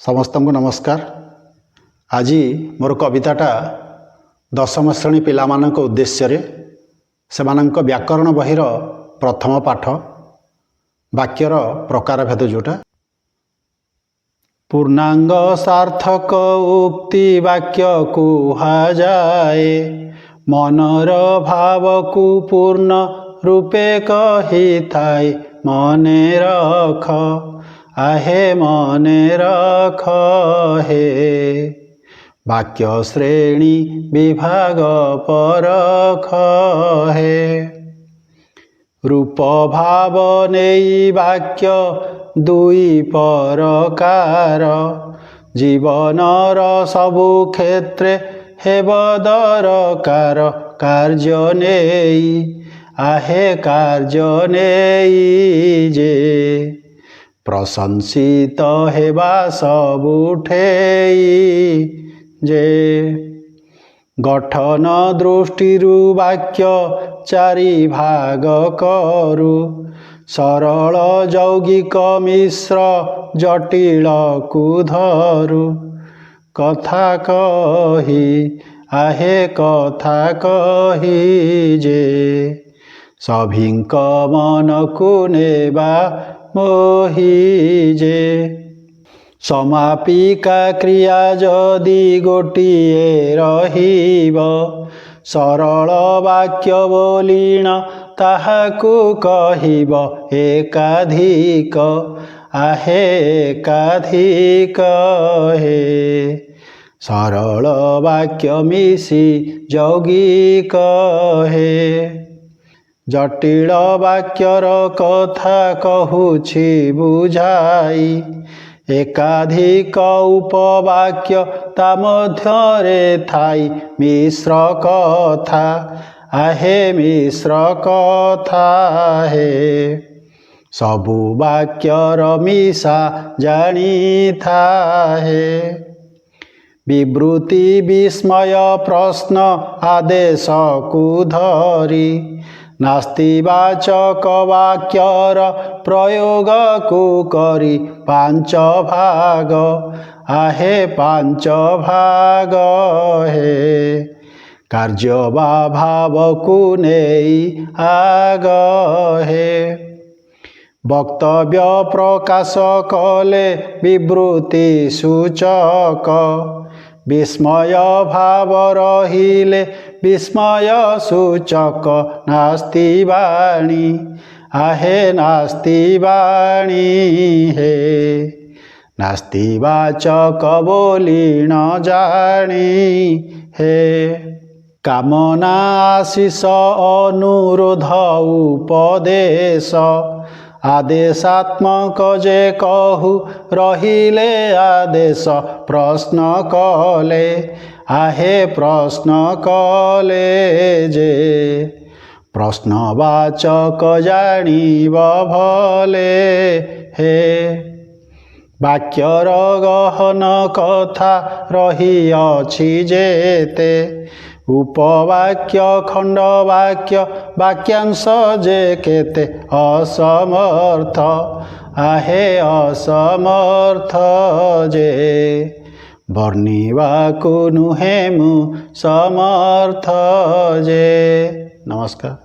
समस्त को नमस्कार। आज मोर कविताटा दशम श्रेणी पिलामानक उद्देश्य से व्याकरण बहिर प्रथम पाठ वाक्यर प्रकार भेद जोटा पूर्णांग सार्थक उक्ति वाक्य कुहा जाए मनर भाव को पूर्ण रूपे कही थाए मने रख आहे मने रख हे वाक्य श्रेणी विभाग परख हे रूप भाव नेई वाक्य दुई प्रकार जीवनर सबु क्षेत्रे हेब दरकार कार्य नेई आहे कार्य नेई जे प्रशंसित हेबा सबुठेई जे गठन दृष्टिरु वाक्य चारि भाग करू सरल यौगिक मिश्र जटिल को धरू कथा कही आहे कथा कही जे सभिंक मन को नेबा मोही जे समापिका क्रिया जदि गोटिए रहिब सरल वाक्य बोलीण ताहाकु कहिब एकाधिक आहे एकाधिक हे सरल वाक्य मिसी यौगिक हे जटिल वाक्यर कथा कहूछि बुझाई एकाधिक उपवाक्य ता मध्यरे थाई मिश्र कथा आहे मिश्र कथा हे सबु वाक्यर मिशा जानी थाहे विवृति विस्मय प्रश्न आदेश को धरी नास्तिवाचक वाक्यर प्रयोग को करी पांच भाग आहे पांच भाग हे कार्य वा भाव को नेई आग हे वक्तव्य प्रकाश कले विवृति सूचक विस्मय भाव रहिले विस्मय सूचक नास्ति वाणी आहे नास्ति वाणी हे नास्ति वाचक बोली न जानी हे कामना आशीष अनुरोध उपदेश आदेशात्मक जे कहू रहिले आदेश प्रश्न कले आहे प्रश्न कले जे प्रश्नवाचक जानिब भले हे वाक्यर गहन कथा रहिअछि जेते उपवाक्य खंडवाक्य वाक्यांश जे केते असमर्थ आहे असमर्थ जे वर्णिबाकु नुहे मु समर्थ जे। नमस्कार।